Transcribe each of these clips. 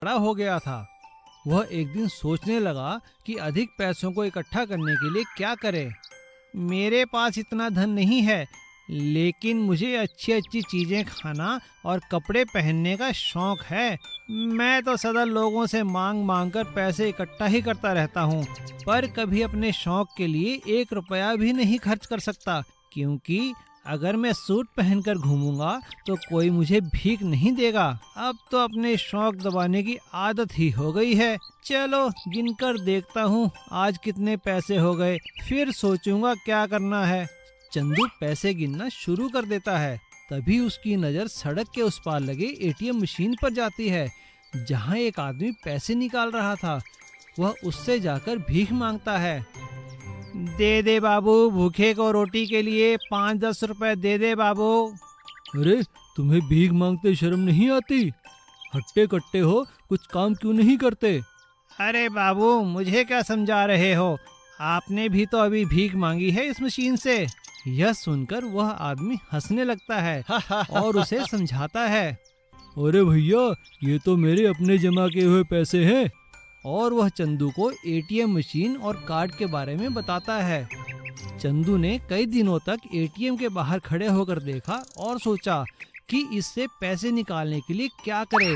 खड़ा हो गया था। वह एक दिन सोचने लगा कि अधिक पैसों को इकट्ठा करने के लिए क्या करे। मेरे पास इतना धन नहीं है, लेकिन मुझे अच्छी अच्छी चीज़ें खाना और कपड़े पहनने का शौक है। मैं तो सदा लोगों से मांग मांग कर पैसे इकट्ठा ही करता रहता हूँ, पर कभी अपने शौक के लिए 1 रुपया भी नहीं खर्च कर सकता, क्योंकि अगर मैं सूट पहनकर घूमूंगा तो कोई मुझे भीख नहीं देगा। अब तो अपने शौक दबाने की आदत ही हो गई है। चलो गिनकर देखता हूँ आज कितने पैसे हो गए, फिर सोचूंगा क्या करना है। चंदू पैसे गिनना शुरू कर देता है। तभी उसकी नज़र सड़क के उस पार लगे एटीएम मशीन पर जाती है, जहाँ एक आदमी पैसे निकाल रहा था। वह उससे जाकर भीख मांगता है। दे दे बाबू, भूखे को रोटी के लिए 5-10 रुपए दे दे बाबू। अरे तुम्हें भीख मांगते शर्म नहीं आती? हट्टे कट्टे हो, कुछ काम क्यों नहीं करते? अरे बाबू, मुझे क्या समझा रहे हो? आपने भी तो अभी भीख मांगी है इस मशीन से। यह सुनकर वह आदमी हंसने लगता है और उसे समझाता है। अरे भैया, ये तो मेरे अपने जमा किए हुए पैसे हैं। और वह चंदू को एटीएम मशीन और कार्ड के बारे में बताता है। चंदू ने कई दिनों तक एटीएम के बाहर खड़े होकर देखा और सोचा कि इससे पैसे निकालने के लिए क्या करे।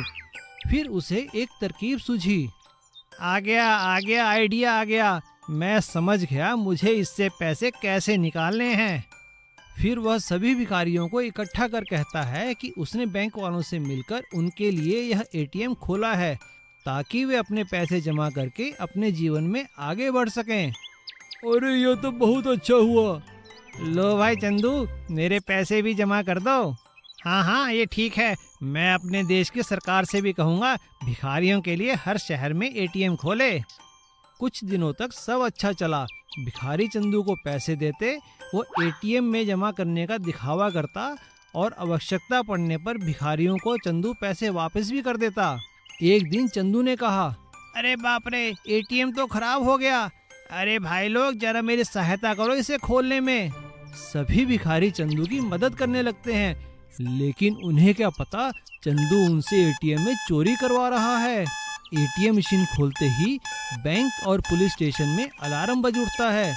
फिर उसे एक तरकीब सूझी। आ गया आइडिया आ गया। मैं समझ गया मुझे इससे पैसे कैसे निकालने हैं। फिर वह सभी भिखारियों को इकट्ठा कर कहता है कि उसने बैंक वालों से मिलकर उनके लिए यह एटीएम खोला है, ताकि वे अपने पैसे जमा करके अपने जीवन में आगे बढ़ सकें। अरे ये तो बहुत अच्छा हुआ। लो भाई चंदू, मेरे पैसे भी जमा कर दो। हाँ, ये ठीक है। मैं अपने देश की सरकार से भी कहूँगा भिखारियों के लिए हर शहर में एटीएम खोले। कुछ दिनों तक सब अच्छा चला। भिखारी चंदू को पैसे देते, वो एटीएम में जमा करने का दिखावा करता और आवश्यकता पड़ने पर भिखारियों को चंदू पैसे वापस भी कर देता। एक दिन चंदू ने कहा, अरे बाप रे, एटीएम तो खराब हो गया। अरे भाई लोग, जरा मेरी सहायता करो इसे खोलने में। सभी भिखारी चंदू की मदद करने लगते हैं, लेकिन उन्हें क्या पता चंदू उनसे एटीएम में चोरी करवा रहा है। एटीएम मशीन खोलते ही बैंक और पुलिस स्टेशन में अलार्म बज उठता है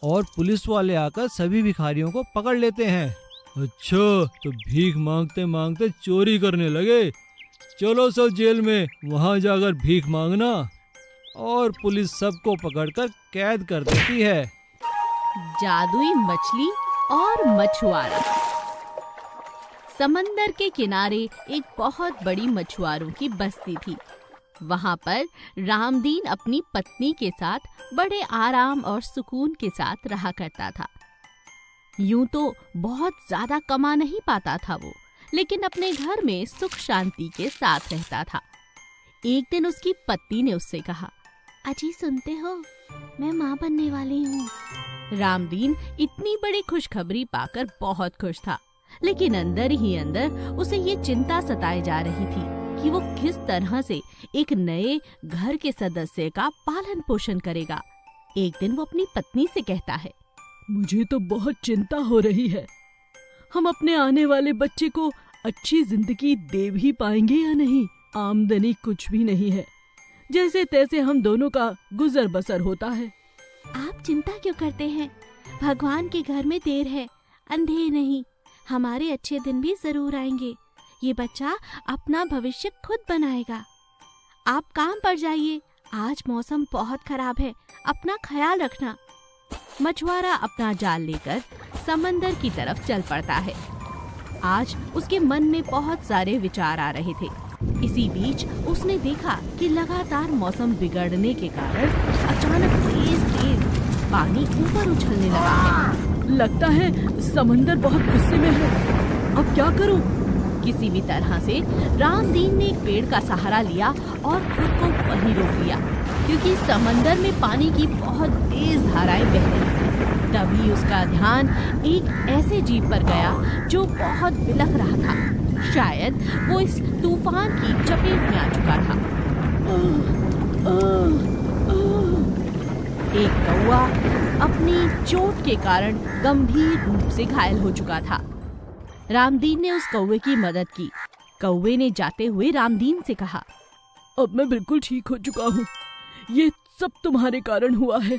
और पुलिस वाले आकर सभी भिखारियों को पकड़ लेते हैं। अच्छा, तो भीख मांगते मांगते चोरी करने लगे। चलो सब जेल में, वहाँ जाकर भीख मांगना। और पुलिस सबको पकड़कर कैद कर देती है। जादुई मछली और मछुआरा। समंदर के किनारे एक बहुत बड़ी मछुआरों की बस्ती थी। वहाँ पर रामदीन अपनी पत्नी के साथ बड़े आराम और सुकून के साथ रहा करता था। यूं तो बहुत ज्यादा कमा नहीं पाता था वो, लेकिन अपने घर में सुख शांति के साथ रहता था। एक दिन उसकी पत्नी ने उससे कहा, अजी सुनते हो, मैं माँ बनने वाली हूँ। रामदीन इतनी बड़ी खुशखबरी पाकर बहुत खुश था, लेकिन अंदर ही अंदर उसे ये चिंता सताए जा रही थी कि वो किस तरह से एक नए घर के सदस्य का पालन पोषण करेगा। एक दिन वो अपनी पत्नी से कहता है, मुझे तो बहुत चिंता हो रही है। हम अपने आने वाले बच्चे को अच्छी जिंदगी दे भी पाएंगे या नहीं? आमदनी कुछ भी नहीं है, जैसे तैसे हम दोनों का गुजर बसर होता है। आप चिंता क्यों करते हैं? भगवान के घर में देर है, अंधेर नहीं। हमारे अच्छे दिन भी जरूर आएंगे। ये बच्चा अपना भविष्य खुद बनाएगा। आप काम पर जाइए, आज मौसम बहुत खराब है, अपना ख्याल रखना। मछुआरा अपना जाल लेकर समंदर की तरफ चल पड़ता है। आज उसके मन में बहुत सारे विचार आ रहे थे। इसी बीच उसने देखा कि लगातार मौसम बिगड़ने के कारण अचानक तेज तेज पानी ऊपर उछलने लगा है। लगता है समंदर बहुत गुस्से में है। अब क्या करूं? किसी भी तरह से रामदीन ने एक पेड़ का सहारा लिया और खुद को वहीं रोक लिया, क्योंकि समंदर में पानी की बहुत तेज धाराएं बह रही थी। तभी उसका ध्यान एक ऐसे जीव पर गया जो बहुत बिलख रहा था। शायद वो इस तूफान की चपेट में आ चुका था। एक कौवा अपनी चोट के कारण गंभीर रूप से घायल हो चुका था। रामदीन ने उस कौवे की मदद की। कौवे ने जाते हुए रामदीन से कहा, अब मैं बिल्कुल ठीक हो चुका हूँ। ये सब तुम्हारे कारण हुआ है।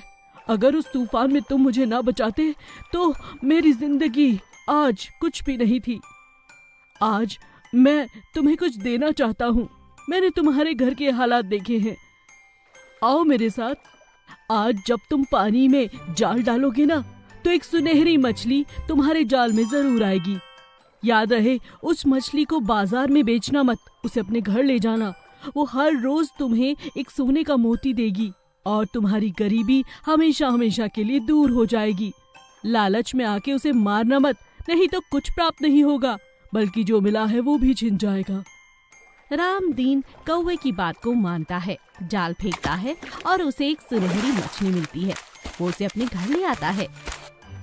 अगर उस तूफान में तुम मुझे ना बचाते तो मेरी जिंदगी आज कुछ भी नहीं थी। आज मैं तुम्हें कुछ देना चाहता हूँ। मैंने तुम्हारे घर के हालात देखे हैं। आओ मेरे साथ। आज जब तुम पानी में जाल डालोगे ना, तो एक सुनहरी मछली तुम्हारे जाल में जरूर आएगी। याद रहे, उस मछली को बाजार में बेचना मत, उसे अपने घर ले जाना। वो हर रोज तुम्हें एक सोने का मोती देगी और तुम्हारी गरीबी हमेशा हमेशा के लिए दूर हो जाएगी। लालच में आके उसे मारना मत, नहीं तो कुछ प्राप्त नहीं होगा, बल्कि जो मिला है वो भी छिन जाएगा। रामदीन कौवे की बात को मानता है, जाल फेंकता है और उसे एक सुनहरी मछली मिलती है। वो उसे अपने घर ले आता है।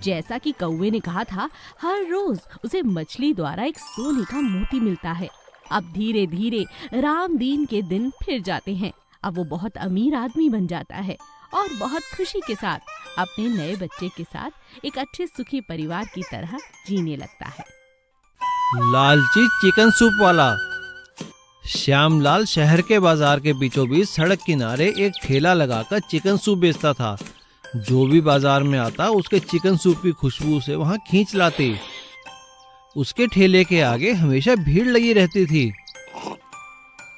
जैसा कि कौवे ने कहा था, हर रोज उसे मछली द्वारा एक सोने का मोती मिलता है। अब धीरे धीरे रामदीन के दिन फिर जाते हैं। अब वो बहुत अमीर आदमी बन जाता है और बहुत खुशी के साथ अपने नए बच्चे के साथ एक अच्छे सुखी परिवार की तरह जीने लगता है। लालची चिकन सूप वाला। श्यामलाल शहर के बाजार के बीचों बीच सड़क किनारे एक ठेला लगाकर चिकन सूप बेचता था। जो भी बाजार में आता उसके चिकन सूप की खुशबू से वहां खींच लाती। उसके ठेले के आगे हमेशा भीड़ लगी रहती थी।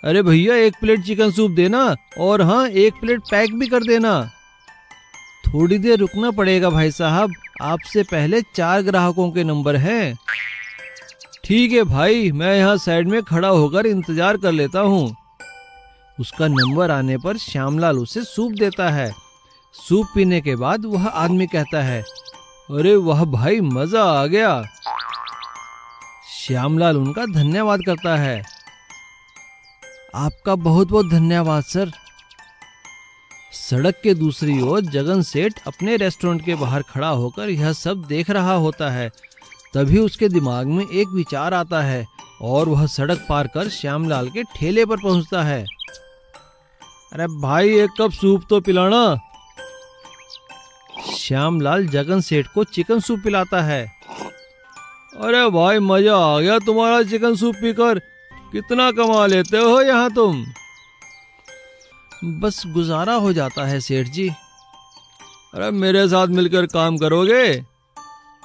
अरे भैया, एक प्लेट चिकन सूप देना, और हाँ, एक प्लेट पैक भी कर देना। थोड़ी देर रुकना पड़ेगा भाई साहब, आपसे पहले 4 ग्राहकों के नंबर हैं। ठीक है भाई, मैं यहाँ साइड में खड़ा होकर इंतजार कर लेता हूँ। उसका नंबर आने पर श्यामलाल उसे सूप देता है। सूप पीने के बाद वह आदमी कहता है, अरे वाह भाई, मजा आ गया। श्यामलाल उनका धन्यवाद करता है। आपका बहुत बहुत धन्यवाद सर। सड़क के दूसरी ओर जगन सेठ अपने रेस्टोरेंट के बाहर खड़ा होकर यह सब देख रहा होता है। तभी उसके दिमाग में एक विचार आता है और वह सड़क पार कर श्यामलाल के ठेले पर पहुंचता है। अरे भाई, एक कप सूप तो पिलाना। श्यामलाल जगन सेठ को चिकन सूप पिलाता है। अरे भाई, मजा आ गया तुम्हारा चिकन सूप पीकर। कितना कमा लेते हो यहाँ तुम? बस गुजारा हो जाता है सेठ जी। अरे मेरे साथ मिलकर काम करोगे?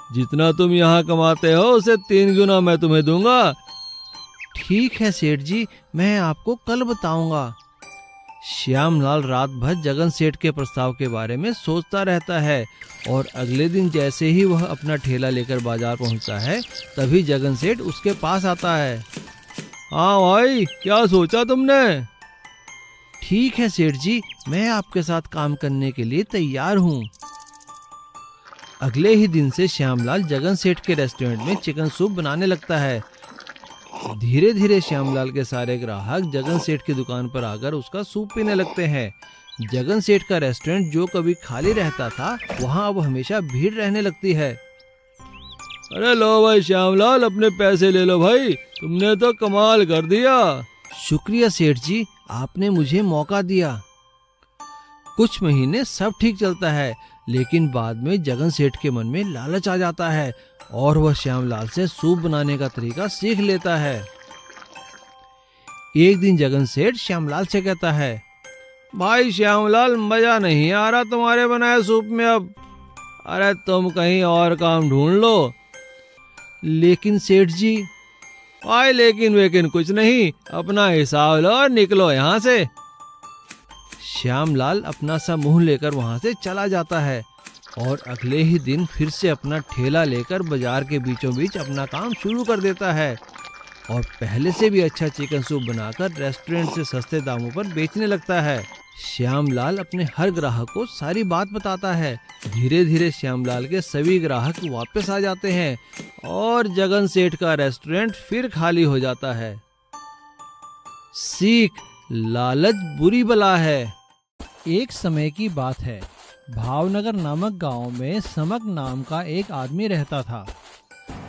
जितना तुम यहाँ कमाते हो उसे 3 गुना मैं तुम्हें दूंगा। ठीक है सेठ जी, मैं आपको कल बताऊंगा। श्यामलाल रात भर जगन सेठ के प्रस्ताव के बारे में सोचता रहता है और अगले दिन जैसे ही वह अपना ठेला लेकर बाजार पहुंचता है, तभी जगन सेठ उसके पास आता है। हाँ भाई, क्या सोचा तुमने? ठीक है सेठ जी, मैं आपके साथ काम करने के लिए तैयार हूँ। अगले ही दिन से श्यामलाल जगन सेठ के रेस्टोरेंट में चिकन सूप बनाने लगता है। धीरे धीरे श्यामलाल के सारे ग्राहक जगन सेठ की दुकान पर आकर उसका सूप पीने लगते हैं। जगन सेठ का रेस्टोरेंट जो कभी खाली रहता था, वहाँ अब हमेशा भीड़ रहने लगती है। अरे लो भाई श्यामलाल, अपने पैसे ले लो भाई, तुमने तो कमाल कर दिया। शुक्रिया सेठ जी, आपने मुझे मौका दिया। कुछ महीने सब ठीक चलता है, लेकिन बाद में जगन सेठ के मन में लालच आ जाता है और वह श्यामलाल से सूप बनाने का तरीका सीख लेता है। एक दिन जगन सेठ श्यामलाल से कहता है, भाई श्यामलाल, मजा नहीं आ रहा तुम्हारे बनाए सूप में अब। अरे तुम कहीं और काम ढूंढ लो। लेकिन सेठ जी। भाई लेकिन वेकिन कुछ नहीं, अपना हिसाब लो और निकलो यहाँ से। श्यामलाल अपना सा मुंह लेकर वहां से चला जाता है और अगले ही दिन फिर से अपना ठेला लेकर बाजार के बीचों बीच अपना काम शुरू कर देता है और पहले से भी अच्छा चिकन सूप बनाकर रेस्टोरेंट से सस्ते दामों पर बेचने लगता है। श्यामलाल अपने हर ग्राहक को सारी बात बताता है। धीरे धीरे श्यामलाल के सभी ग्राहक वापस आ जाते हैं और जगन सेठ का रेस्टोरेंट फिर खाली हो जाता है। सीख, लालच बुरी बला है। एक समय की बात है, भावनगर नामक गांव में समक नाम का एक आदमी रहता था।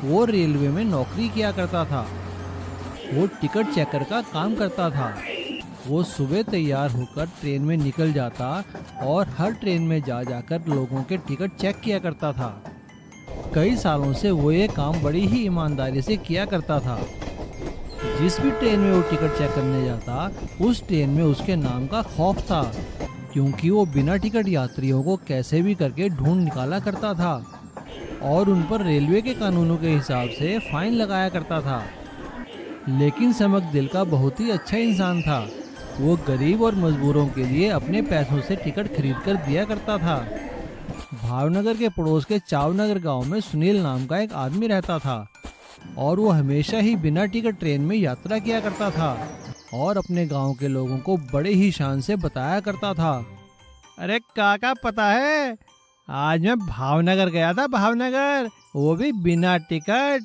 वो रेलवे में नौकरी किया करता था। वो टिकट चेकर का काम करता था। वो सुबह तैयार होकर ट्रेन में निकल जाता और हर ट्रेन में जा जाकर लोगों के टिकट चेक किया करता था। कई सालों से वो ये काम बड़ी ही ईमानदारी से किया करता था। जिस भी ट्रेन में वो टिकट चेक करने जाता उस ट्रेन में उसके नाम का खौफ था, क्योंकि वो बिना टिकट यात्रियों को कैसे भी करके ढूंढ निकाला करता था और उन पर रेलवे के कानूनों के हिसाब से फाइन लगाया करता था। लेकिन समक दिल का बहुत ही अच्छा इंसान था। वो गरीब और मजबूरों के लिए अपने पैसों से टिकट खरीद कर दिया करता था। भावनगर के पड़ोस के चावनगर गांव में सुनील नाम का एक आदमी रहता था और वो हमेशा ही बिना टिकट ट्रेन में यात्रा किया करता था और अपने गांव के लोगों को बड़े ही शान से बताया करता था। अरे काका, पता है आज मैं भावनगर गया था, भावनगर, वो भी बिना टिकट,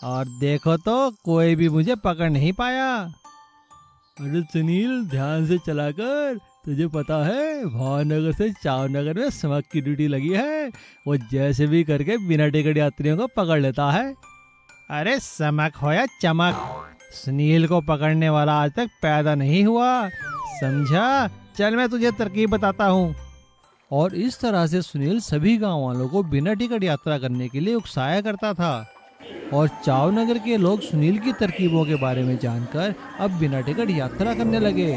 और देखो तो कोई भी मुझे पकड़ नहीं पाया। अरे सुनील, ध्यान से चला कर, तुझे पता है भावनगर से चावनगर में समक की ड्यूटी लगी है। वो जैसे भी करके बिना टिकट यात्रियों को पकड़ लेता है। अरे समक हो या चमक, सुनील को पकड़ने वाला आज तक पैदा नहीं हुआ, समझा? चल मैं तुझे तरकीब बताता हूँ। और इस तरह से सुनील सभी गांव वालों को बिना टिकट यात्रा करने के लिए उकसाया करता था और चावनगर के लोग सुनील की तरकीबों के बारे में जानकर अब बिना टिकट यात्रा करने लगे।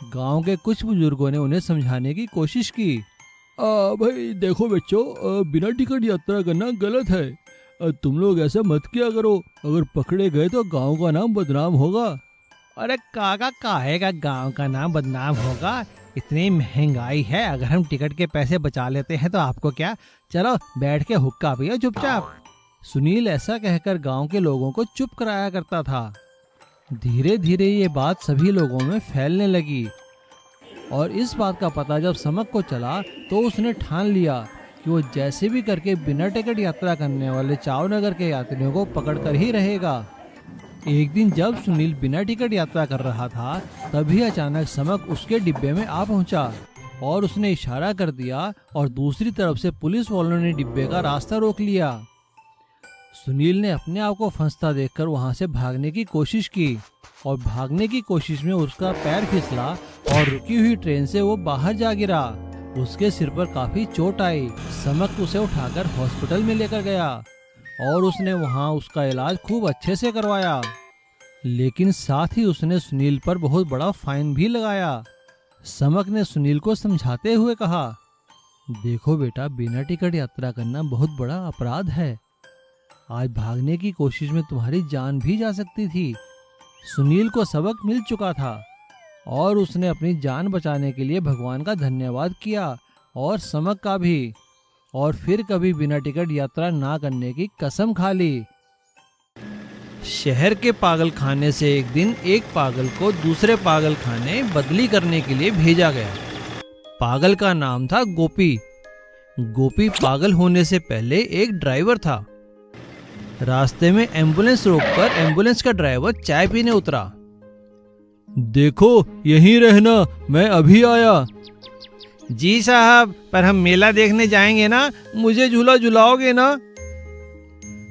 गांव के कुछ बुजुर्गों ने उन्हें समझाने की कोशिश की। भाई देखो बच्चों, बिना टिकट यात्रा करना गलत है। तुम लोग ऐसा मत किया करो, अगर पकड़े गए तो गांव का नाम बदनाम होगा। अरे काका, काहे का गांव का नाम बदनाम होगा? इतनी महंगाई है, अगर हम टिकट के पैसे बचा लेते हैं तो आपको क्या, चलो बैठ के हुक्का पियो चुपचाप। सुनील ऐसा कहकर गांव के लोगों को चुप कराया करता था। धीरे धीरे ये बात सभी लोगों में फैलने लगी और इस बात का पता जब समक को चला तो उसने ठान लिया कि वो जैसे भी करके बिना टिकट यात्रा करने वाले चावनगर के यात्रियों को पकड़कर ही रहेगा। एक दिन जब सुनील बिना टिकट यात्रा कर रहा था तभी अचानक समक उसके डिब्बे में आ पहुंचा और उसने इशारा कर दिया और दूसरी तरफ से पुलिस वालों ने डिब्बे का रास्ता रोक लिया। सुनील ने अपने आप को फंसता देखकर वहां से भागने की कोशिश की और भागने की कोशिश में उसका पैर फिसला और रुकी हुई ट्रेन से वो बाहर जा गिरा। उसके सिर पर काफी चोट आई। समक उसे उठाकर हॉस्पिटल में लेकर गया और उसने वहां उसका इलाज खूब अच्छे से करवाया, लेकिन साथ ही उसने सुनील पर बहुत बड़ा फाइन भी लगाया। समक ने सुनील को समझाते हुए कहा, देखो बेटा, बिना टिकट यात्रा करना बहुत बड़ा अपराध है। आज भागने की कोशिश में तुम्हारी जान भी जा सकती थी। सुनील को सबक मिल चुका था और उसने अपनी जान बचाने के लिए भगवान का धन्यवाद किया और समक का भी, और फिर कभी बिना टिकट यात्रा ना करने की कसम खा ली। शहर के पागल खाने से एक दिन एक पागल को दूसरे पागल खाने बदली करने के लिए भेजा गया। पागल का नाम था गोपी। गोपी पागल होने से पहले एक ड्राइवर था। रास्ते में एम्बुलेंस रोककर एम्बुलेंस का ड्राइवर चाय पीने उतरा। देखो, यहीं रहना, मैं अभी आया। जी साहब, पर हम मेला देखने जाएंगे ना, मुझे झूला झुलाओगे ना?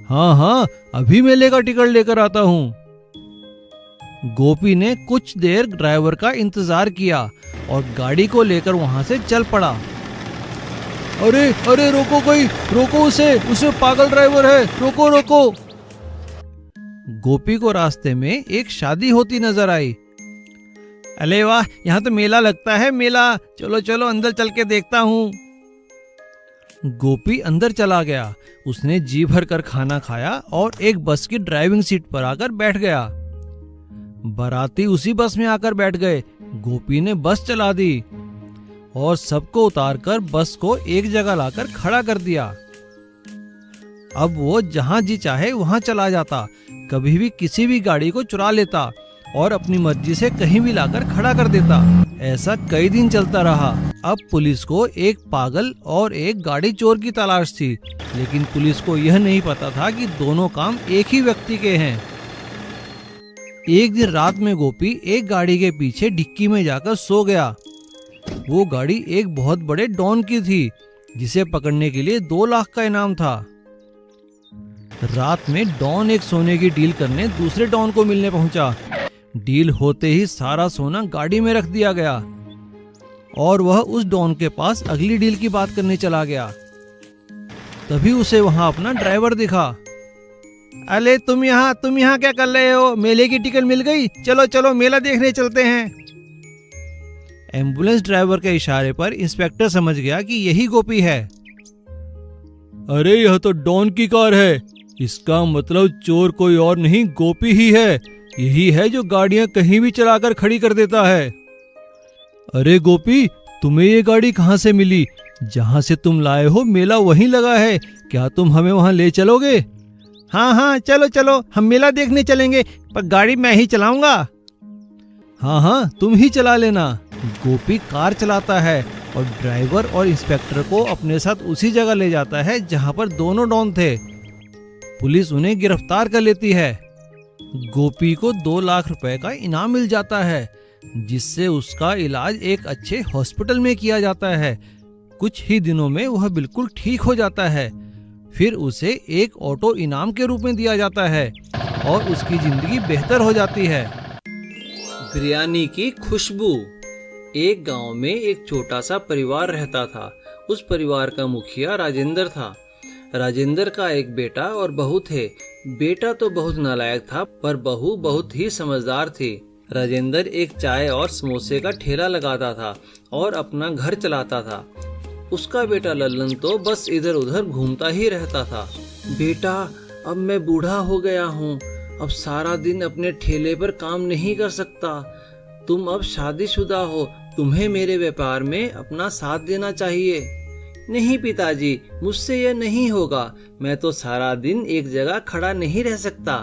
हाँ हाँ, अभी मेले का टिकट लेकर आता हूँ। गोपी ने कुछ देर ड्राइवर का इंतजार किया और गाड़ी को लेकर वहां से चल पड़ा। अरे अरे, रोको कोई, रोको उसे पागल ड्राइवर है, रोको रोको। गोपी को रास्ते में एक शादी होती नजर आई। अरे वाह, यहाँ तो मेला लगता है, मेला, चलो चलो अंदर चल के देखता हूँ। गोपी अंदर चला गया। उसने जी भर कर खाना खाया और एक बस की ड्राइविंग सीट पर आकर बैठ गया। बाराती उसी बस में आकर बैठ गए। गोपी ने बस चला दी और सबको उतारकर बस को एक जगह लाकर खड़ा कर दिया। अब वो जहां जी चाहे वहां चला जाता, कभी भी किसी भी गाड़ी को चुरा लेता और अपनी मर्जी से कहीं भी लाकर खड़ा कर देता। ऐसा कई दिन चलता रहा। अब पुलिस को एक पागल और एक गाड़ी चोर की तलाश थी, लेकिन पुलिस को यह नहीं पता था कि दोनों काम एक ही व्यक्ति के हैं। एक दिन रात में गोपी एक गाड़ी के पीछे डिक्की में जाकर सो गया। वो गाड़ी एक बहुत बड़े डॉन की थी, जिसे पकड़ने के लिए 2 लाख का इनाम था। रात में डॉन एक सोने की डील करने दूसरे डॉन को मिलने पहुंचा। डील होते ही सारा सोना गाड़ी में रख दिया गया और वह उस डॉन के पास अगली डील की बात करने चला गया। तभी उसे वहां अपना ड्राइवर दिखा। अरे तुम यहाँ क्या कर रहे हो? मेले की टिकट मिल गई? चलो चलो मेला देखने चलते हैं। एम्बुलेंस ड्राइवर के इशारे पर इंस्पेक्टर समझ गया कि यही गोपी है। अरे यह तो डॉन की कार है, इसका मतलब चोर कोई और नहीं गोपी ही है। यही है जो गाड़ियां कहीं भी चलाकर खड़ी कर देता है। अरे गोपी, तुम्हें ये गाड़ी कहाँ से मिली? जहाँ से तुम लाए हो मेला वहीं लगा है, क्या तुम हमें वहाँ ले चलोगे? हाँ चलो चलो, हम मेला देखने चलेंगे, पर गाड़ी मैं ही चलाऊंगा। हाँ तुम ही चला लेना। गोपी कार चलाता है और ड्राइवर और इंस्पेक्टर को अपने साथ उसी जगह ले जाता है जहाँ पर दोनों डॉन थे। पुलिस उन्हें गिरफ्तार कर लेती है। गोपी को 2 लाख रुपए का इनाम मिल जाता है, जिससे उसका इलाज एक अच्छे हॉस्पिटल में किया जाता है। कुछ ही दिनों में वह बिल्कुल ठीक हो जाता है। फिर उसे एक ऑटो इनाम के रूप में दिया जाता है और उसकी जिंदगी बेहतर हो जाती है। बिरयानी की खुशबू। एक गांव में एक छोटा सा परिवार रहता था। उस परिवार का मुखिया राजेंद्र था। राजेंद्र का एक बेटा और बहू थे। बेटा तो बहुत नालायक था, पर बहू बहुत ही समझदार थी। राजेंद्र एक चाय और समोसे का ठेला लगाता था और अपना घर चलाता था। उसका बेटा लल्लन तो बस इधर उधर घूमता ही रहता था। बेटा, अब मैं बूढ़ा हो गया हूँ, अब सारा दिन अपने ठेले पर काम नहीं कर सकता। तुम अब शादीशुदा हो, तुम्हें मेरे व्यापार में अपना साथ देना चाहिए। नहीं पिताजी, मुझसे यह नहीं होगा। मैं तो सारा दिन एक जगह खड़ा नहीं रह सकता।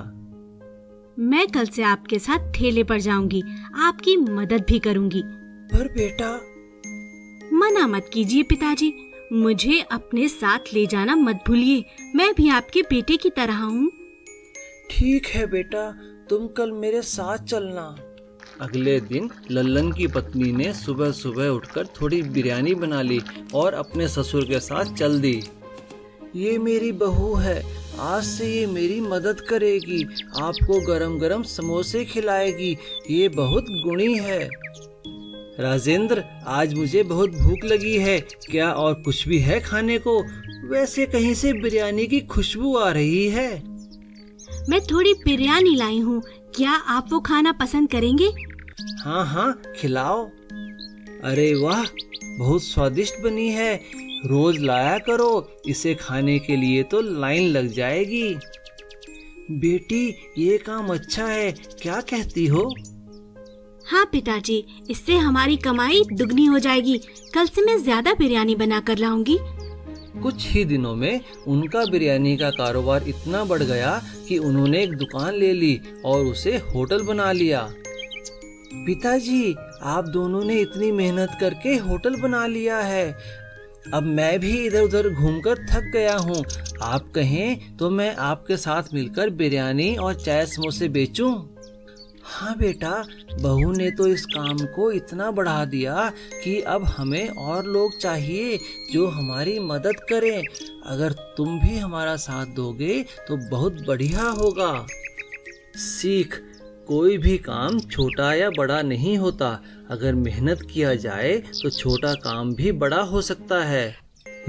मैं कल से आपके साथ ठेले पर जाऊंगी, आपकी मदद भी करूंगी। पर बेटा। मना मत कीजिए पिताजी, मुझे अपने साथ ले जाना मत भूलिए। मैं भी आपके बेटे की तरह हूँ। ठीक है बेटा, तुम कल मेरे साथ चलना। अगले दिन लल्लन की पत्नी ने सुबह सुबह उठकर थोड़ी बिरयानी बना ली और अपने ससुर के साथ चल दी। ये मेरी बहू है, आज से ये मेरी मदद करेगी, आपको गरम गरम समोसे खिलाएगी। ये बहुत गुणी है। राजेंद्र, आज मुझे बहुत भूख लगी है, क्या और कुछ भी है खाने को? वैसे कहीं से बिरयानी की खुशबू आ रही है। मैं थोड़ी बिरयानी लाई हूँ, क्या आप वो खाना पसंद करेंगे? हाँ खिलाओ। अरे वाह, बहुत स्वादिष्ट बनी है। रोज लाया करो, इसे खाने के लिए तो लाइन लग जाएगी। बेटी, ये काम अच्छा है, क्या कहती हो? हाँ पिताजी, इससे हमारी कमाई दुगनी हो जाएगी। कल से मैं ज्यादा बिरयानी बना कर लाऊंगी। कुछ ही दिनों में उनका बिरयानी का कारोबार इतना बढ़ गया कि उन्होंने एक दुकान ले ली और उसे होटल बना लिया। पिताजी, आप दोनों ने इतनी मेहनत करके होटल बना लिया है। अब मैं भी इधर उधर घूमकर थक गया हूँ। आप कहें तो मैं आपके साथ मिलकर बिरयानी और चाय समोसे बेचूं? हाँ बेटा, बहू ने तो इस काम को इतना बढ़ा दिया कि अब हमें और लोग चाहिए जो हमारी मदद करें। अगर तुम भी हमारा साथ दोगे तो बहुत बढ़िया होगा। सीख, कोई भी काम छोटा या बड़ा नहीं होता। अगर मेहनत किया जाए तो छोटा काम भी बड़ा हो सकता है।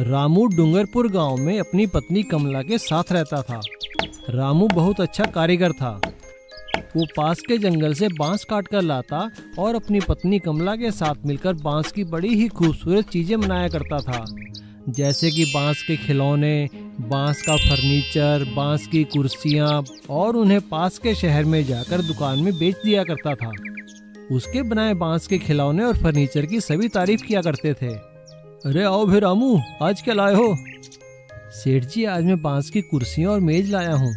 रामू डूंगरपुर गांव में अपनी पत्नी कमला के साथ रहता था। रामू बहुत अच्छा कारीगर था। वो पास के जंगल से बांस काट कर लाता और अपनी पत्नी कमला के साथ मिलकर बांस की बड़ी ही खूबसूरत चीजें बनाया करता था, जैसे कि बांस के खिलौने, बांस का फर्नीचर, बांस की कुर्सियां, और उन्हें पास के शहर में जाकर दुकान में बेच दिया करता था। उसके बनाए बांस के खिलौने और फर्नीचर की सभी तारीफ किया करते थे। अरे आओ भाई रामू, आज क्या लाए हो? सेठ जी, आज मैं बांस की कुर्सियां और मेज लाया हूँ।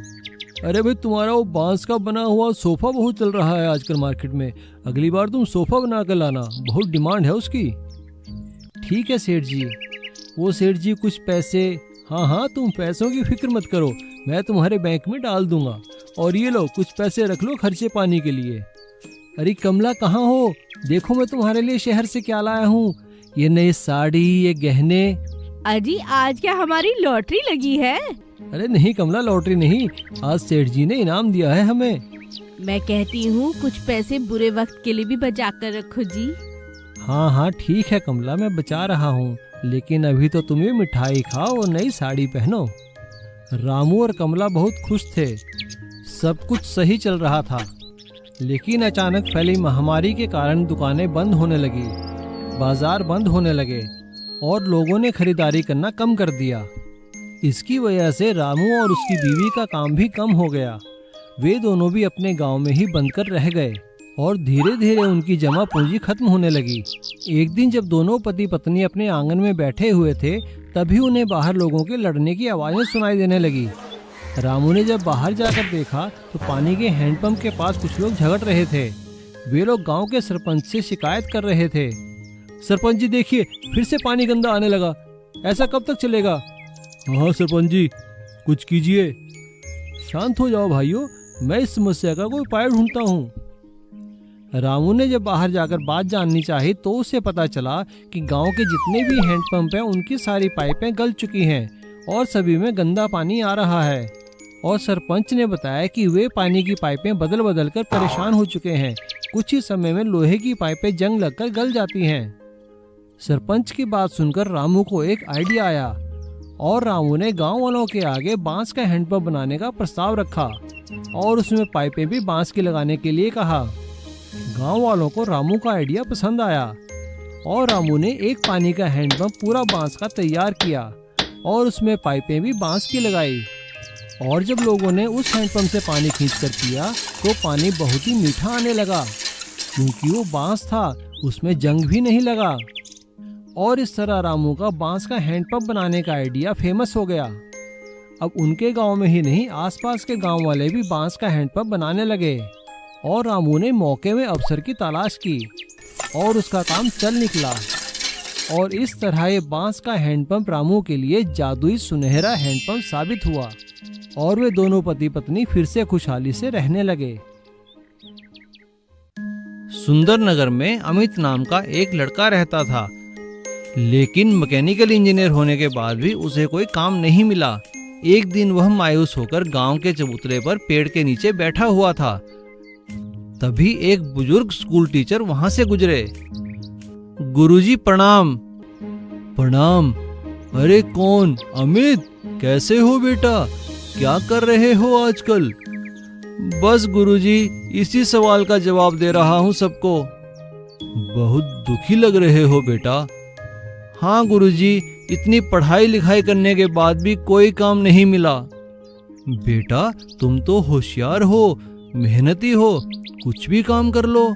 अरे भाई, तुम्हारा वो बांस का बना हुआ सोफा बहुत चल रहा है आजकल मार्केट में। अगली बार तुम सोफा बना कर लाना, बहुत डिमांड है उसकी। ठीक है सेठ जी। वो सेठ जी कुछ पैसे, हाँ तुम पैसों की फिक्र मत करो, मैं तुम्हारे बैंक में डाल दूंगा। और ये लो कुछ पैसे रख लो खर्चे पानी के लिए। अरे कमला, कहाँ हो? देखो मैं तुम्हारे लिए शहर से क्या लाया हूँ। ये नई साड़ी, ये गहने। अजी, आज क्या हमारी लॉटरी लगी है? अरे नहीं कमला, लॉटरी नहीं, आज सेठ जी ने इनाम दिया है हमें। मैं कहती हूँ कुछ पैसे बुरे वक्त के लिए भी बचा कर रखो जी। हाँ ठीक है कमला, मैं बचा रहा हूँ, लेकिन अभी तो तुम्हें मिठाई खाओ और नई साड़ी पहनो। रामू और कमला बहुत खुश थे। सब कुछ सही चल रहा था, लेकिन अचानक फैली महामारी के कारण दुकानें बंद होने लगी, बाजार बंद होने लगे और लोगों ने खरीदारी करना कम कर दिया। इसकी वजह से रामू और उसकी बीवी का काम भी कम हो गया। वे दोनों भी अपने गांव में ही बंद कर रह गए और धीरे धीरे उनकी जमा पूंजी खत्म होने लगी। एक दिन जब दोनों पति पत्नी अपने आंगन में बैठे हुए थे, तभी उन्हें बाहर लोगों के लड़ने की आवाजें सुनाई देने लगी। रामू ने जब बाहर जाकर देखा तो पानी के हैंडपंप के पास कुछ लोग झगड़ रहे थे। वे लोग गांव के सरपंच से शिकायत कर रहे थे। सरपंच जी देखिए, फिर से पानी गंदा आने लगा, ऐसा कब तक चलेगा? हाँ सरपंच जी, कुछ कीजिए। शांत हो जाओ भाइयों, मैं इस समस्या का कोई उपाय ढूंढता हूँ। रामू ने जब बाहर जाकर बात जाननी चाही तो उसे पता चला कि गांव के जितने भी हैंडपंप हैं उनकी सारी पाइपें गल चुकी हैं और सभी में गंदा पानी आ रहा है। और सरपंच ने बताया कि वे पानी की पाइपें बदल बदल कर परेशान हो चुके हैं। कुछ ही समय में लोहे की पाइपें जंग लगकर गल जाती हैं। सरपंच की बात सुनकर रामू को एक आइडिया आया और रामू ने गांव वालों के आगे बांस का हैंडपंप बनाने का प्रस्ताव रखा और उसमें पाइपें भी बांस की लगाने के लिए कहा। गांव वालों को रामू का आइडिया पसंद आया और रामू ने एक पानी का हैंडपंप पूरा बांस का तैयार किया और उसमें पाइपें भी बांस की लगाई। और जब लोगों ने उस हैंडपंप से पानी खींचकर पिया तो पानी बहुत ही मीठा आने लगा, क्योंकि वो बांस था, उसमें जंग भी नहीं लगा। और इस तरह रामू का बांस का हैंडपंप बनाने का आइडिया फेमस हो गया। अब उनके गांव में ही नहीं, आसपास के गांव वाले भी बांस का हैंडपंप बनाने लगे और रामू ने मौके में अवसर की तलाश की और उसका काम चल निकला। और इस तरह ये बांस का हैंडपंप रामू के लिए जादुई सुनहरा हैंडपंप साबित हुआ और वे दोनों पति पत्नी फिर से खुशहाली से रहने लगे। सुंदरनगर में अमित नाम का एक लड़का रहता था, लेकिन मैकेनिकल इंजीनियर होने के बाद भी उसे कोई काम नहीं मिला। एक दिन वह मायूस होकर गांव के चबूतरे पर पेड़ के नीचे बैठा हुआ था। तभी एक बुजुर्ग स्कूल टीचर वहां से गुजरे। गुरुजी प्रणाम। प्रणाम। अरे कौन? अमित, कैसे हो बेटा? क्या कर रहे हो आजकल? बस गुरुजी, इसी सवाल का जवाब दे रहा हूँ सबको। बहुत दुखी लग रहे हो बेटा। हाँ गुरुजी, इतनी पढ़ाई लिखाई करने के बाद भी कोई काम नहीं मिला। बेटा तुम तो होशियार हो, मेहनती हो, कुछ भी काम कर लो।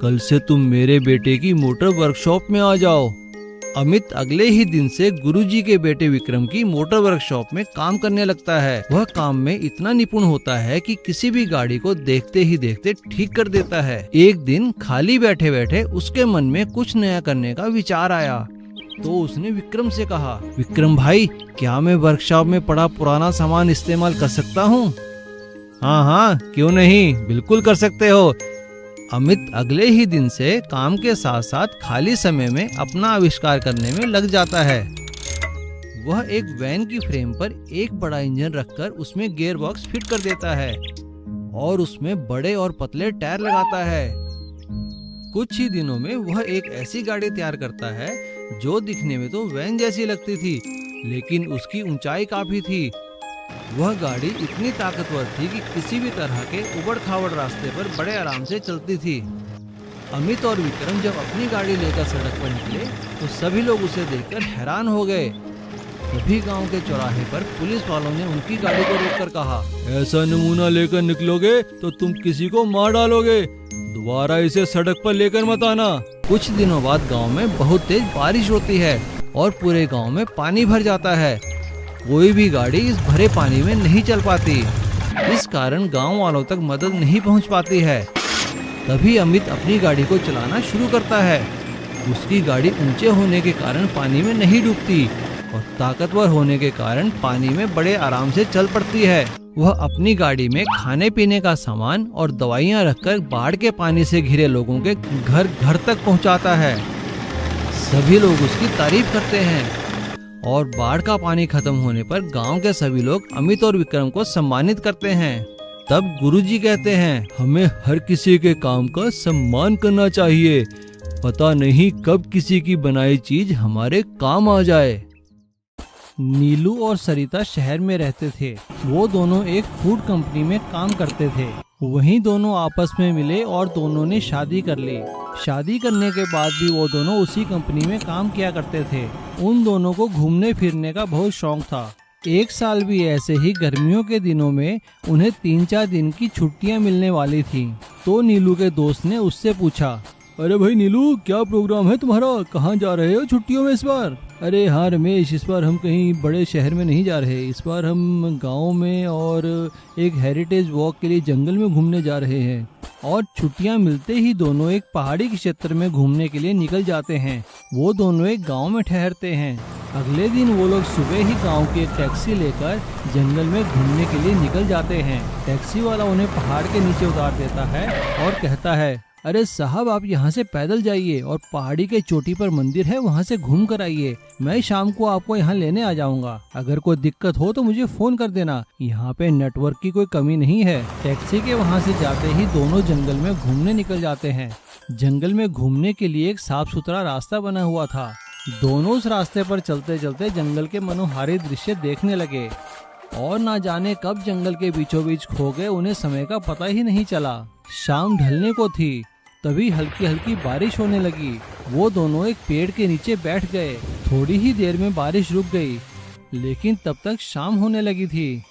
कल से तुम मेरे बेटे की मोटर वर्कशॉप में आ जाओ। अमित अगले ही दिन से गुरुजी के बेटे विक्रम की मोटर वर्कशॉप में काम करने लगता है। वह काम में इतना निपुण होता है कि किसी भी गाड़ी को देखते ही देखते ठीक कर देता है। एक दिन खाली बैठे बैठे उसके मन में कुछ नया करने का विचार आया, तो उसने विक्रम से कहा, विक्रम भाई, क्या मैं वर्कशॉप में पड़ा पुराना सामान इस्तेमाल कर सकता हूँ? हाँ हाँ, क्यों नहीं, बिल्कुल कर सकते हो। अमित अगले ही दिन से काम के साथ साथ खाली समय में अपना आविष्कार करने में लग जाता है। वह एक वैन की फ्रेम पर एक बड़ा इंजन रखकर उसमें गियर बॉक्स फिट कर देता है और उसमें बड़े और पतले टायर लगाता है। कुछ ही दिनों में वह एक ऐसी गाड़ी तैयार करता है जो दिखने में तो वैन जैसी लगती थी, लेकिन उसकी ऊंचाई काफी थी। वह गाड़ी इतनी ताकतवर थी कि किसी भी तरह के उबड़-खाबड़ रास्ते पर बड़े आराम से चलती थी। अमित और विक्रम जब अपनी गाड़ी लेकर सड़क पर निकले तो सभी लोग उसे देखकर हैरान हो गए। तभी गांव के चौराहे पर पुलिस वालों ने उनकी गाड़ी को रोककर कहा, ऐसा नमूना लेकर निकलोगे तो तुम किसी को मार डालोगे, दोबारा इसे सड़क पर लेकर मत आना। कुछ दिनों बाद गांव में बहुत तेज बारिश होती है और पूरे गांव में पानी भर जाता है। कोई भी गाड़ी इस भरे पानी में नहीं चल पाती, इस कारण गांव वालों तक मदद नहीं पहुंच पाती है। तभी अमित अपनी गाड़ी को चलाना शुरू करता है। उसकी गाड़ी ऊंचे होने के कारण पानी में नहीं डूबती और ताकतवर होने के कारण पानी में बड़े आराम से चल पड़ती है। वह अपनी गाड़ी में खाने पीने का सामान और दवाइयां रखकर बाढ़ के पानी से घिरे लोगों के घर घर तक पहुंचाता है। सभी लोग उसकी तारीफ करते हैं और बाढ़ का पानी खत्म होने पर गांव के सभी लोग अमित और विक्रम को सम्मानित करते हैं। तब गुरुजी कहते हैं, हमें हर किसी के काम का सम्मान करना चाहिए, पता नहीं कब किसी की बनाई चीज हमारे काम आ जाए। नीलू और सरिता शहर में रहते थे। वो दोनों एक फूड कंपनी में काम करते थे। वहीं दोनों आपस में मिले और दोनों ने शादी कर ली। शादी करने के बाद भी वो दोनों उसी कंपनी में काम किया करते थे। उन दोनों को घूमने फिरने का बहुत शौक था। एक साल भी ऐसे ही गर्मियों के दिनों में उन्हें 3-4 दिन की छुट्टियां मिलने वाली थीं। तो नीलू के दोस्त ने उससे पूछा, अरे भाई नीलू, क्या प्रोग्राम है तुम्हारा? कहाँ जा रहे हो छुट्टियों में इस बार? अरे हाँ रमेश, इस बार हम कहीं बड़े शहर में नहीं जा रहे। इस बार हम गांव में और एक हेरिटेज वॉक के लिए जंगल में घूमने जा रहे हैं। और छुट्टियां मिलते ही दोनों एक पहाड़ी के क्षेत्र में घूमने के लिए निकल जाते हैं। वो दोनों एक गांव में ठहरते हैं। अगले दिन वो लोग सुबह ही गांव की एक टैक्सी लेकर जंगल में घूमने के लिए निकल जाते हैं। टैक्सी वाला उन्हें पहाड़ के नीचे उतार देता है और कहता है, अरे साहब, आप यहाँ से पैदल जाइए और पहाड़ी के चोटी पर मंदिर है, वहाँ से घूम कर आइए। मैं शाम को आपको यहाँ लेने आ जाऊँगा। अगर कोई दिक्कत हो तो मुझे फोन कर देना। यहाँ पे नेटवर्क की कोई कमी नहीं है। टैक्सी के वहाँ से जाते ही दोनों जंगल में घूमने निकल जाते हैं। जंगल में घूमने के लिए एक साफ सुथरा रास्ता बना हुआ था। दोनों उस रास्ते पर चलते चलते जंगल के मनोहारी दृश्य देखने लगे और ना जाने कब जंगल के बीचों बीच खो गए। उन्हें समय का पता ही नहीं चला। शाम ढलने को थी, तभी हल्की हल्की बारिश होने लगी। वो दोनों एक पेड़ के नीचे बैठ गए। थोड़ी ही देर में बारिश रुक गई, लेकिन तब तक शाम होने लगी थी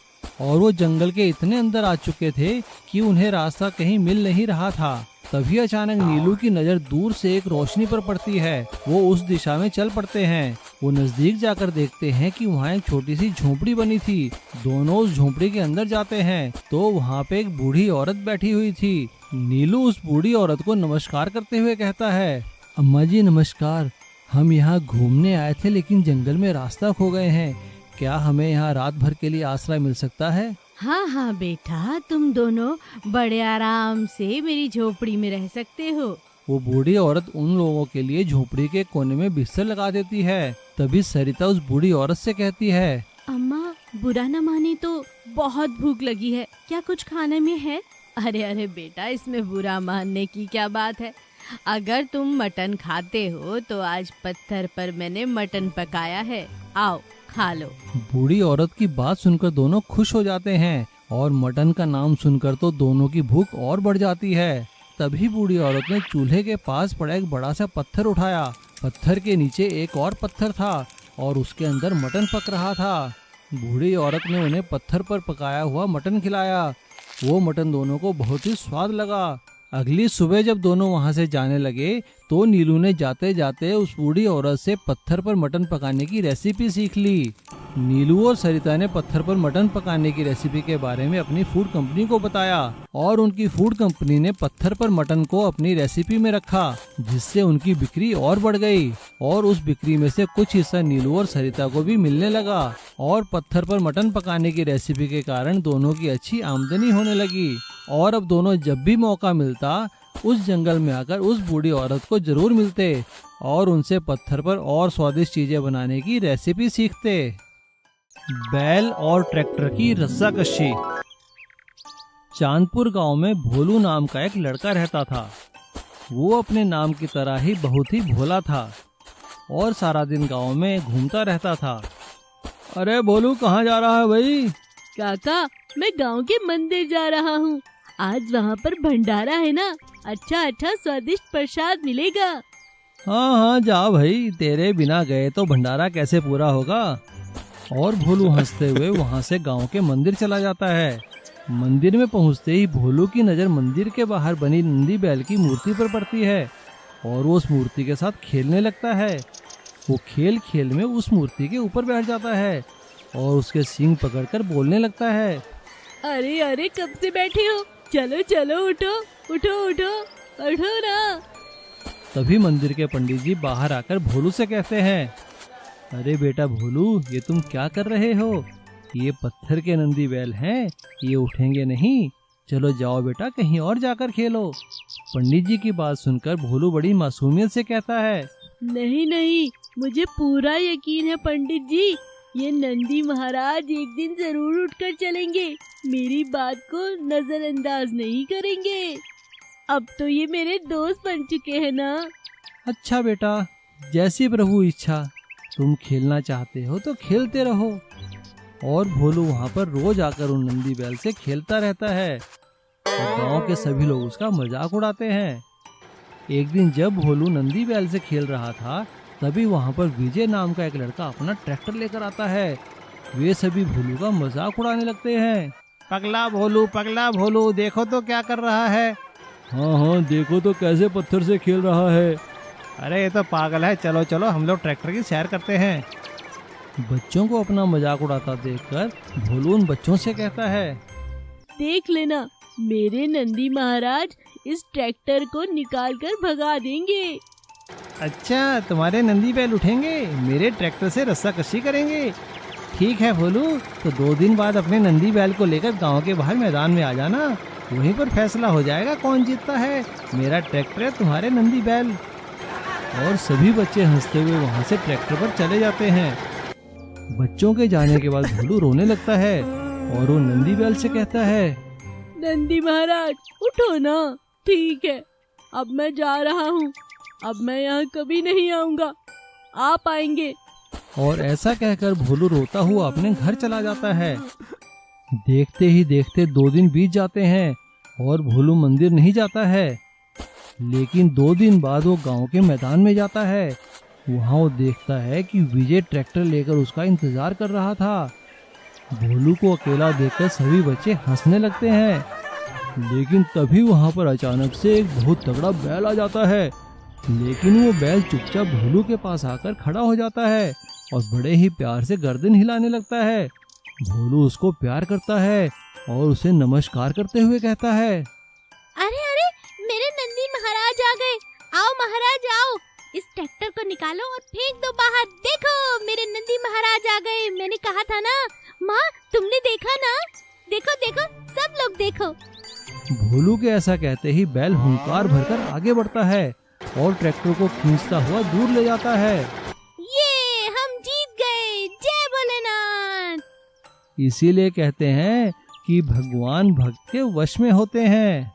और वो जंगल के इतने अंदर आ चुके थे कि उन्हें रास्ता कहीं मिल नहीं रहा था। तभी अचानक नीलू की नजर दूर से एक रोशनी पर पड़ती है। वो उस दिशा में चल पड़ते हैं। वो नजदीक जाकर देखते हैं कि वहाँ एक छोटी सी झोपड़ी बनी थी। दोनों उस झोपड़ी के अंदर जाते हैं तो वहाँ पे एक बूढ़ी औरत बैठी हुई थी। नीलू उस बूढ़ी औरत को नमस्कार करते हुए कहता है, अम्मा जी नमस्कार, हम यहाँ घूमने आए थे लेकिन जंगल में रास्ता खो गए हैं। क्या हमें यहाँ रात भर के लिए आश्रय मिल सकता है? हाँ बेटा, तुम दोनों बड़े आराम से मेरी झोपड़ी में रह सकते हो। वो बूढ़ी औरत उन लोगों के लिए झोपड़ी के कोने में बिस्तर लगा देती है। तभी सरिता उस बूढ़ी औरत से कहती है, अम्मा, बुरा न माने तो बहुत भूख लगी है, क्या कुछ खाने में है? अरे बेटा, इसमें बुरा मानने की क्या बात है। अगर तुम मटन खाते हो तो आज पत्थर पर मैंने मटन पकाया है, आओ खा लो। बूढ़ी औरत की बात सुनकर दोनों खुश हो जाते हैं और मटन का नाम सुनकर तो दोनों की भूख और बढ़ जाती है। तभी बूढ़ी औरत ने चूल्हे के पास पड़ा एक बड़ा सा पत्थर उठाया। पत्थर के नीचे एक और पत्थर था और उसके अंदर मटन पक रहा था। बूढ़ी औरत ने उन्हें पत्थर पर पकाया हुआ मटन खिलाया। वो मटन दोनों को बहुत ही स्वाद लगा। अगली सुबह जब दोनों वहां से जाने लगे तो नीलू ने जाते जाते उस बूढ़ी औरत से पत्थर पर मटन पकाने की रेसिपी सीख ली। नीलू और सरिता ने पत्थर पर मटन पकाने की रेसिपी के बारे में अपनी फूड कंपनी को बताया और उनकी फूड कंपनी ने पत्थर पर मटन को अपनी रेसिपी में रखा, जिससे उनकी बिक्री और बढ़ गई और उस बिक्री में से कुछ हिस्सा नीलू और सरिता को भी मिलने लगा और पत्थर पर मटन पकाने की रेसिपी के कारण दोनों की अच्छी आमदनी होने लगी। और अब दोनों जब भी मौका मिलता उस जंगल में आकर उस बूढ़ी औरत को जरूर मिलते और उनसे पत्थर पर और स्वादिष्ट चीजें बनाने की रेसिपी सीखते। बैल और ट्रैक्टर की रस्साकशी। चांदपुर गांव में भोलू नाम का एक लड़का रहता था। वो अपने नाम की तरह ही बहुत ही भोला था और सारा दिन गांव में घूमता रहता था। अरे भोलू, कहाँ जा रहा है भाई? काका, मैं गांव के मंदिर जा रहा हूँ। आज वहाँ पर भंडारा है ना, अच्छा स्वादिष्ट प्रसाद मिलेगा। हाँ जा भाई, तेरे बिना गए तो भंडारा कैसे पूरा होगा। और भोलू हंसते हुए वहाँ से गांव के मंदिर चला जाता है। मंदिर में पहुँचते ही भोलू की नज़र मंदिर के बाहर बनी नंदी बैल की मूर्ति पर पड़ती है और वो उस मूर्ति के साथ खेलने लगता है। वो खेल खेल में उस मूर्ति के ऊपर बैठ जाता है और उसके सींग पकड़कर बोलने लगता है, अरे कब से बैठे हो, चलो उठो ना। तभी मंदिर के पंडित जी बाहर आकर भोलू से कहते हैं, अरे बेटा भोलू, ये तुम क्या कर रहे हो? ये पत्थर के नंदी बैल हैं, ये उठेंगे नहीं। चलो जाओ बेटा, कहीं और जाकर खेलो। पंडित जी की बात सुनकर भोलू बड़ी मासूमियत से कहता है, नहीं, मुझे पूरा यकीन है पंडित जी, ये नंदी महाराज एक दिन जरूर उठकर चलेंगे, मेरी बात को नजरअंदाज नहीं करेंगे। अब तो ये मेरे दोस्त बन चुके हैं ना। अच्छा बेटा, जैसी प्रभु इच्छा। तुम खेलना चाहते हो तो खेलते रहो। और भोलू वहाँ पर रोज आकर उन नंदी बैल से खेलता रहता है और गांव के सभी लोग उसका मजाक उड़ाते हैं। एक दिन जब भोलू नंदी बैल से खेल रहा था, तभी वहाँ पर विजय नाम का एक लड़का अपना ट्रैक्टर लेकर आता है। वे सभी भोलू का मजाक उड़ाने लगते हैं। पगला भोलू देखो तो क्या कर रहा है। हाँ देखो तो कैसे पत्थर से खेल रहा है। अरे ये तो पागल है, चलो चलो हम लोग ट्रैक्टर की सैर करते हैं। बच्चों को अपना मजाक उड़ाता देखकर भोलू उन बच्चों से कहता है, देख लेना, मेरे नंदी महाराज इस ट्रैक्टर को निकाल कर भगा देंगे। अच्छा, तुम्हारे नंदी बैल उठेंगे, मेरे ट्रैक्टर से रस्साकशी करेंगे। ठीक है भोलू, तो 2 दिन बाद अपने नंदी बैल को लेकर गांव के बाहर मैदान में आ जाना। वहीं पर फैसला हो जाएगा कौन जीतता है, मेरा ट्रैक्टर है तुम्हारे नंदी बैल। और सभी बच्चे हंसते हुए वहाँ से ट्रैक्टर पर चले जाते हैं। बच्चों के जाने के बाद भोलू रोने लगता है और वो नंदी बैल से कहता है, नंदी महाराज उठो ना, ठीक है अब मैं जा रहा हूँ, अब मैं यहाँ कभी नहीं आऊँगा, आप आएंगे। और ऐसा कहकर भोलू रोता हुआ अपने घर चला जाता है। देखते ही देखते 2 दिन बीत जाते हैं और भोलू मंदिर नहीं जाता है। लेकिन 2 दिन बाद वो गांव के मैदान में जाता है। वहाँ वो देखता है कि विजय ट्रैक्टर लेकर उसका इंतजार कर रहा था। भोलू को अकेला देखकर सभी बच्चे हंसने लगते हैं। लेकिन तभी वहाँ पर अचानक से एक बहुत तगड़ा बैल आ जाता है। लेकिन वो बैल चुपचाप भोलू के पास आकर खड़ा हो जाता है और बड़े ही प्यार से गर्दन हिलाने लगता है। भोलू उसको प्यार करता है और उसे नमस्कार करते हुए कहता है, अरे अरे, मेरे नंदी महाराज आ गए। आओ महाराज आओ, इस ट्रैक्टर को निकालो और फेंक दो बाहर। देखो मेरे नंदी महाराज आ गए, मैंने कहा था ना। माँ तुमने देखा ना, देखो देखो सब लोग देखो। भोलू के ऐसा कहते ही बैल हुंकार भरकर आगे बढ़ता है और ट्रैक्टर को खींचता हुआ दूर ले जाता है। ये हम जीत गए, जय भोलेनाथ। इसीलिए कहते हैं कि भगवान भक्त के वश में होते हैं।